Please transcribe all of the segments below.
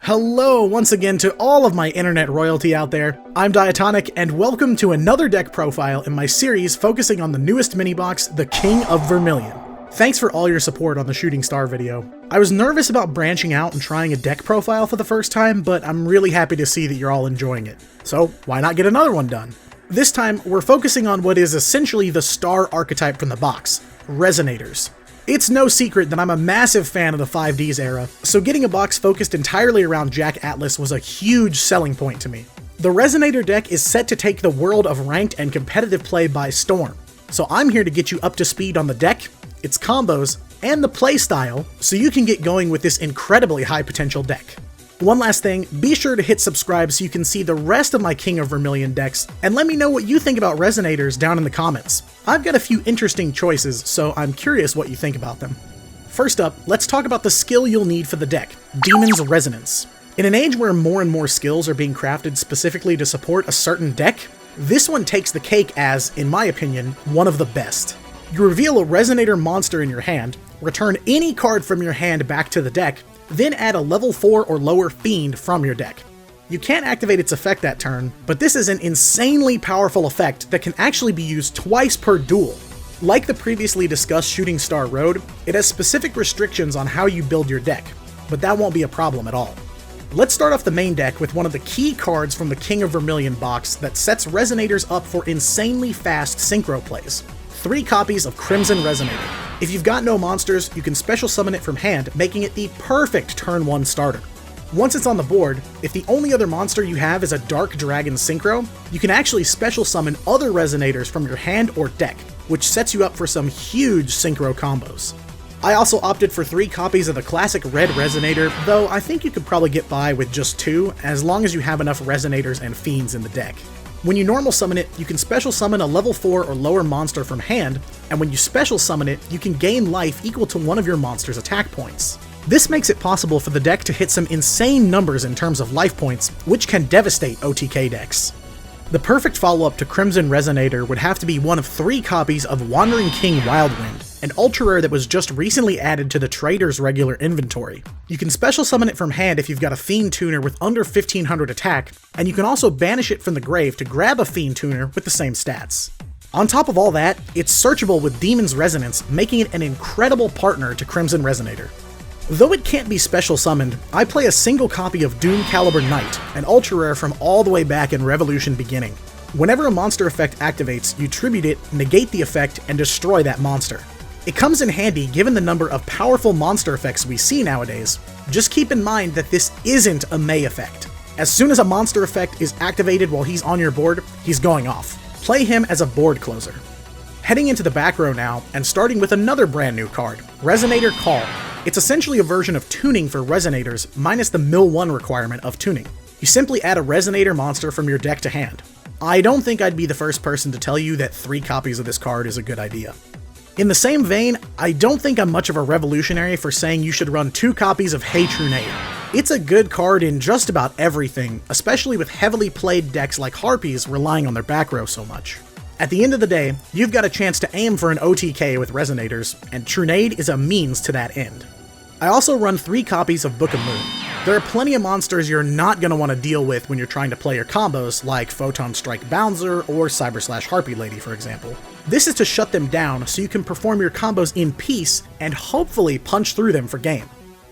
Hello once again to all of my internet royalty out there. I'm Diatonic, and welcome to another deck profile in my series focusing on the newest mini-box, the King of Vermilion. Thanks for all your support on the Shooting Star video. I was nervous about branching out and trying a deck profile for the first time, but I'm really happy to see that you're all enjoying it. So why not get another one done? This time, we're focusing on what is essentially the star archetype from the box, Resonators. It's no secret that I'm a massive fan of the 5Ds era, so getting a box focused entirely around Jack Atlas was a huge selling point to me. The Resonator deck is set to take the world of ranked and competitive play by storm, so I'm here to get you up to speed on the deck, its combos, and the playstyle, so you can get going with this incredibly high potential deck. One last thing, be sure to hit subscribe so you can see the rest of my King of Vermilion decks, and let me know what you think about Resonators down in the comments. I've got a few interesting choices, so I'm curious what you think about them. First up, let's talk about the skill you'll need for the deck, Demon's Resonance. In an age where more and more skills are being crafted specifically to support a certain deck, this one takes the cake as, in my opinion, one of the best. You reveal a Resonator monster in your hand, return any card from your hand back to the deck, then add a level 4 or lower Fiend from your deck. You can't activate its effect that turn, but this is an insanely powerful effect that can actually be used twice per duel. Like the previously discussed Shooting Star Road, it has specific restrictions on how you build your deck, but that won't be a problem at all. Let's start off the main deck with one of the key cards from the King of Vermilion box that sets Resonators up for insanely fast synchro plays. 3 copies of Crimson Resonator. If you've got no monsters, you can special summon it from hand, making it the perfect turn 1 starter. Once it's on the board, if the only other monster you have is a Dark Dragon Synchro, you can actually special summon other Resonators from your hand or deck, which sets you up for some huge synchro combos. I also opted for 3 copies of the classic Red Resonator, though I think you could probably get by with just 2, as long as you have enough Resonators and Fiends in the deck. When you normal summon it, you can special summon a level 4 or lower monster from hand, and when you special summon it, you can gain life equal to one of your monster's attack points. This makes it possible for the deck to hit some insane numbers in terms of life points, which can devastate OTK decks. The perfect follow-up to Crimson Resonator would have to be one of 3 copies of Wandering King Wildwind, an ultra rare that was just recently added to the trader's regular inventory. You can special summon it from hand if you've got a Fiend Tuner with under 1500 attack, and you can also banish it from the grave to grab a Fiend Tuner with the same stats. On top of all that, it's searchable with Demon's Resonance, making it an incredible partner to Crimson Resonator. Though it can't be special summoned, I play a single copy of Doom Caliber Knight, an ultra rare from all the way back in Revolution Beginning. Whenever a monster effect activates, you tribute it, negate the effect, and destroy that monster. It comes in handy given the number of powerful monster effects we see nowadays. Just keep in mind that this isn't a May effect. As soon as a monster effect is activated while he's on your board, he's going off. Play him as a board closer. Heading into the back row now, and starting with another brand new card, Resonator Call. It's essentially a version of tuning for Resonators, minus the Mill 1 requirement of tuning. You simply add a Resonator monster from your deck to hand. I don't think I'd be the first person to tell you that 3 copies of this card is a good idea. In the same vein, I don't think I'm much of a revolutionary for saying you should run 2 copies of Hey Trunade. It's a good card in just about everything, especially with heavily played decks like Harpies relying on their back row so much. At the end of the day, you've got a chance to aim for an OTK with Resonators, and Trunade is a means to that end. I also run 3 copies of Book of Moon. There are plenty of monsters you're not going to want to deal with when you're trying to play your combos, like Photon Strike Bouncer or Cyber / Harpy Lady, for example. This is to shut them down so you can perform your combos in peace and hopefully punch through them for game.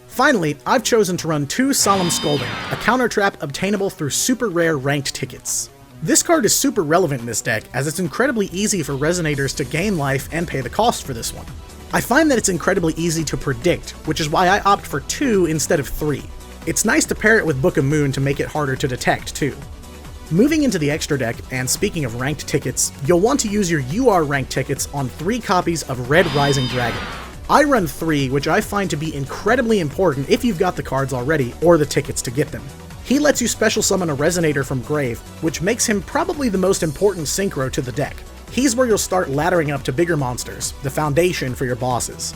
Finally, I've chosen to run 2 Solemn Scolding, a counter trap obtainable through super rare ranked tickets. This card is super relevant in this deck, as it's incredibly easy for Resonators to gain life and pay the cost for this one. I find that it's incredibly easy to predict, which is why I opt for 2 instead of 3. It's nice to pair it with Book of Moon to make it harder to detect, too. Moving into the extra deck, and speaking of ranked tickets, you'll want to use your UR ranked tickets on 3 copies of Red Rising Dragon. I run 3, which I find to be incredibly important if you've got the cards already, or the tickets to get them. He lets you special summon a Resonator from grave, which makes him probably the most important synchro to the deck. He's where you'll start laddering up to bigger monsters, the foundation for your bosses.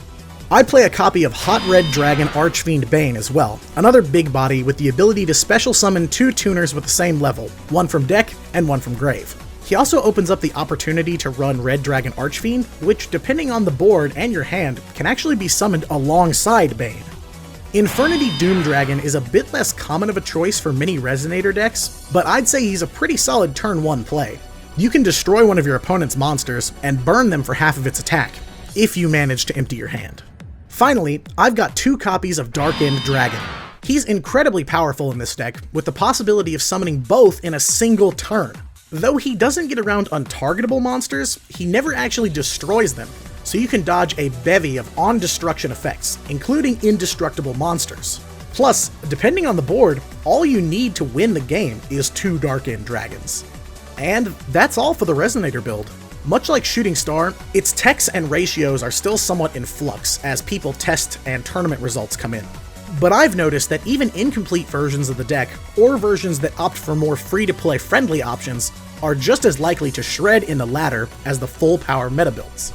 I play a copy of Hot Red Dragon Archfiend Bane as well, another big body with the ability to special summon 2 tuners with the same level, one from deck and one from grave. He also opens up the opportunity to run Red Dragon Archfiend, which depending on the board and your hand, can actually be summoned alongside Bane. Infernity Doom Dragon is a bit less common of a choice for many Resonator decks, but I'd say he's a pretty solid turn 1 play. You can destroy one of your opponent's monsters and burn them for half of its attack, if you manage to empty your hand. Finally, I've got 2 copies of Dark End Dragon. He's incredibly powerful in this deck, with the possibility of summoning both in a single turn. Though he doesn't get around untargetable monsters, he never actually destroys them, so you can dodge a bevy of on-destruction effects, including indestructible monsters. Plus, depending on the board, all you need to win the game is 2 Dark End Dragons. And that's all for the Resonator build. Much like Shooting Star, its techs and ratios are still somewhat in flux as people test and tournament results come in. But I've noticed that even incomplete versions of the deck, or versions that opt for more free-to-play friendly options, are just as likely to shred in the ladder as the full-power meta builds.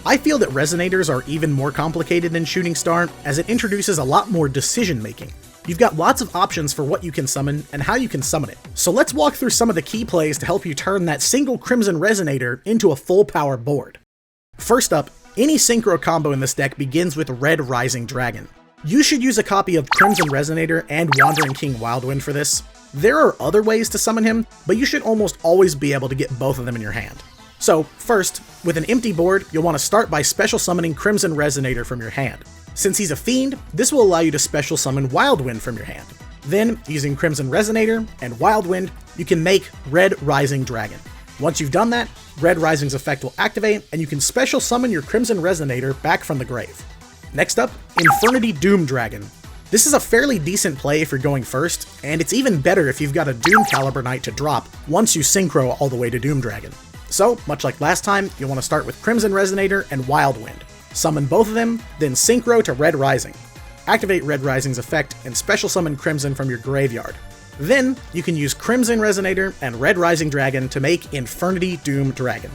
I feel that Resonators are even more complicated than Shooting Star, as it introduces a lot more decision-making. You've got lots of options for what you can summon and how you can summon it. So let's walk through some of the key plays to help you turn that single Crimson Resonator into a full-power board. First up, any synchro combo in this deck begins with Red Rising Dragon. You should use a copy of Crimson Resonator and Wandering King Wildwind for this. There are other ways to summon him, but you should almost always be able to get both of them in your hand. So first, with an empty board, you'll want to start by special summoning Crimson Resonator from your hand. Since he's a fiend, this will allow you to special summon Wildwind from your hand. Then, using Crimson Resonator and Wildwind, you can make Red Rising Dragon. Once you've done that, Red Rising's effect will activate, and you can special summon your Crimson Resonator back from the grave. Next up, Infernity Doom Dragon. This is a fairly decent play if you're going first, and it's even better if you've got a Doom Caliber Knight to drop once you synchro all the way to Doom Dragon. So, much like last time, you'll want to start with Crimson Resonator and Wildwind. Summon both of them, then synchro to Red Rising. Activate Red Rising's effect and special summon Crimson from your graveyard. Then, you can use Crimson Resonator and Red Rising Dragon to make Infernity Doom Dragon.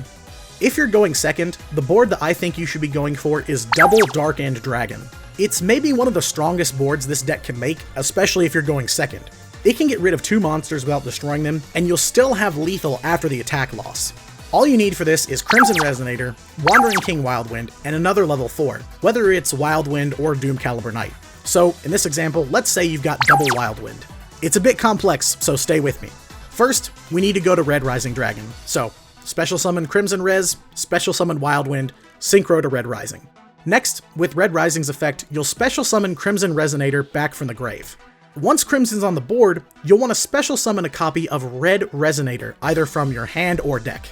If you're going second, the board that I think you should be going for is Double Dark End Dragon. It's maybe one of the strongest boards this deck can make, especially if you're going second. It can get rid of 2 monsters without destroying them, and you'll still have lethal after the attack loss. All you need for this is Crimson Resonator, Wandering King Wildwind, and another level 4, whether it's Wildwind or Doom Caliber Knight. So, in this example, let's say you've got double Wildwind. It's a bit complex, so stay with me. First, we need to go to Red Rising Dragon. So, special summon Crimson Res, special summon Wildwind, synchro to Red Rising. Next, with Red Rising's effect, you'll special summon Crimson Resonator back from the grave. Once Crimson's on the board, you'll want to special summon a copy of Red Resonator, either from your hand or deck.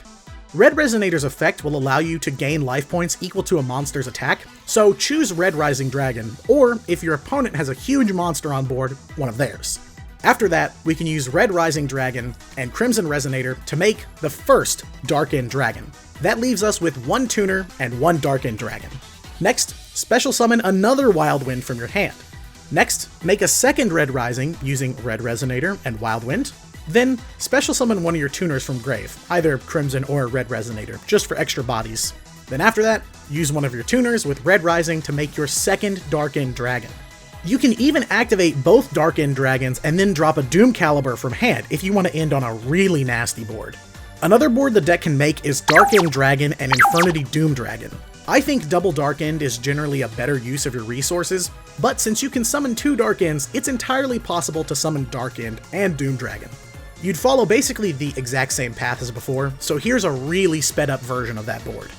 Red Resonator's effect will allow you to gain life points equal to a monster's attack, so choose Red Rising Dragon, or if your opponent has a huge monster on board, one of theirs. After that, we can use Red Rising Dragon and Crimson Resonator to make the first Dark End Dragon. That leaves us with 1 tuner and 1 Dark End Dragon. Next, special summon another Wildwind from your hand. Next, make a second Red Rising using Red Resonator and Wildwind. Then, special summon one of your tuners from grave, either Crimson or Red Resonator, just for extra bodies. Then after that, use one of your tuners with Red Rising to make your second Dark End Dragon. You can even activate both Dark End Dragons and then drop a Doom Caliber from hand if you want to end on a really nasty board. Another board the deck can make is Dark End Dragon and Infernity Doom Dragon. I think double Dark End is generally a better use of your resources, but since you can summon 2 Dark Ends, it's entirely possible to summon Dark End and Doom Dragon. You'd follow basically the exact same path as before, so here's a really sped up version of that board.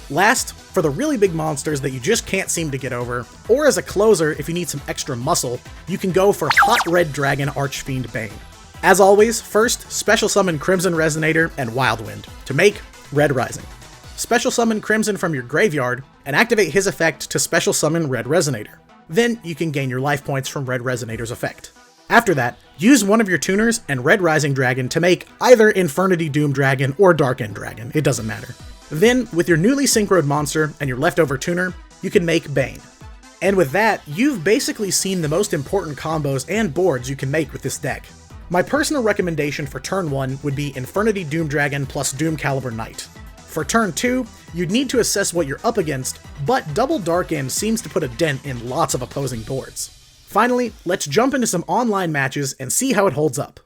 Last, for the really big monsters that you just can't seem to get over, or as a closer if you need some extra muscle, you can go for Hot Red Dragon Archfiend Bane. As always, first, special summon Crimson Resonator and Wildwind to make Red Rising. Special summon Crimson from your graveyard, and activate his effect to special summon Red Resonator. Then you can gain your life points from Red Resonator's effect. After that, use one of your tuners and Red Rising Dragon to make either Infernity Doom Dragon or Dark End Dragon, it doesn't matter. Then, with your newly synchroed monster and your leftover tuner, you can make Bane. And with that, you've basically seen the most important combos and boards you can make with this deck. My personal recommendation for turn 1 would be Infernity Doom Dragon plus Doom Caliber Knight. For turn 2, you'd need to assess what you're up against, but Double Dark End seems to put a dent in lots of opposing boards. Finally, let's jump into some online matches and see how it holds up.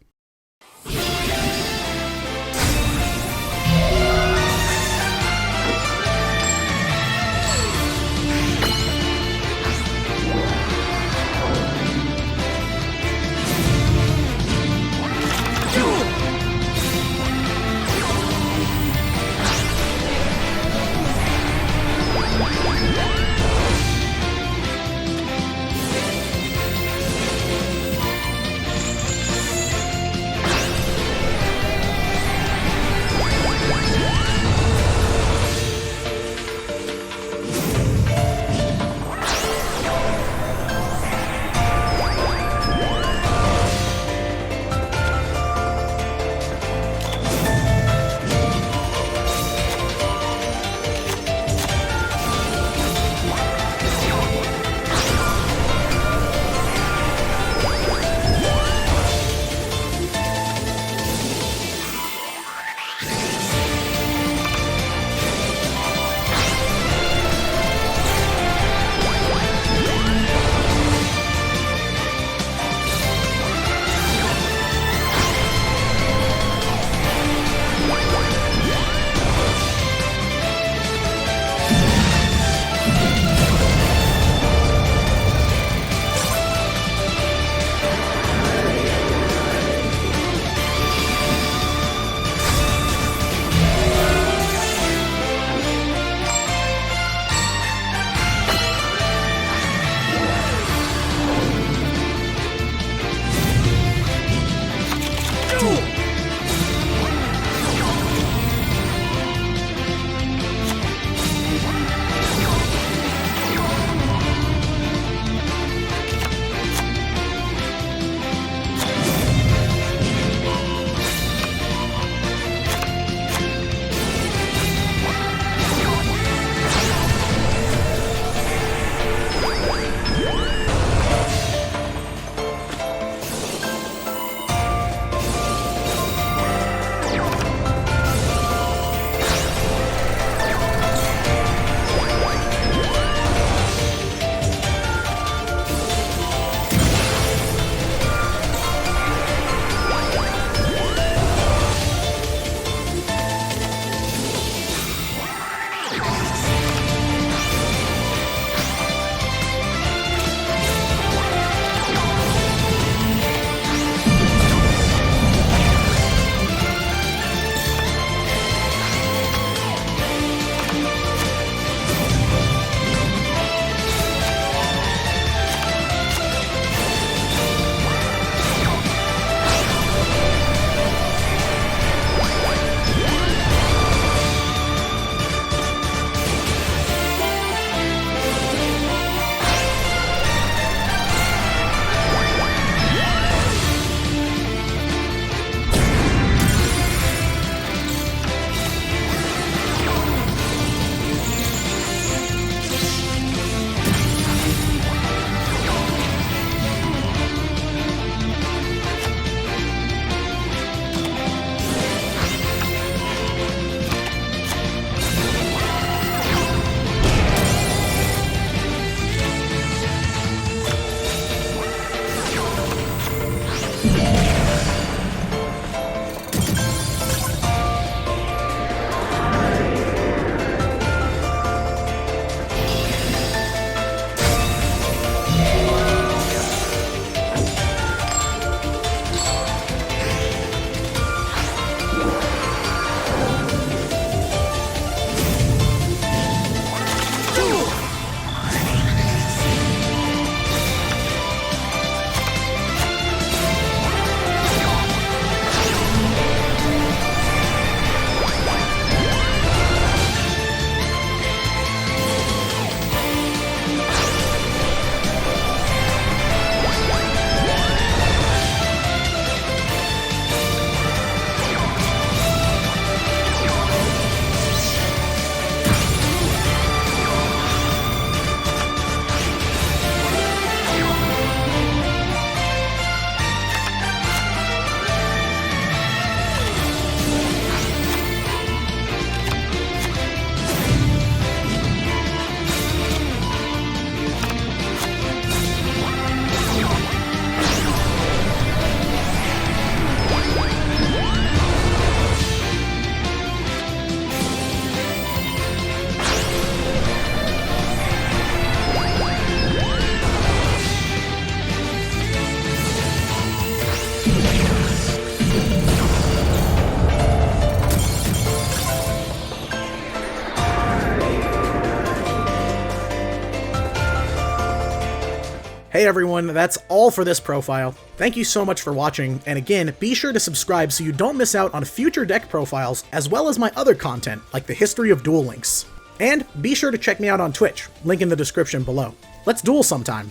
Hey everyone, that's all for this profile. Thank you so much for watching, and again, be sure to subscribe so you don't miss out on future deck profiles, as well as my other content, like the history of Duel links. And be sure to check me out on Twitch, link in the description below. Let's duel sometime.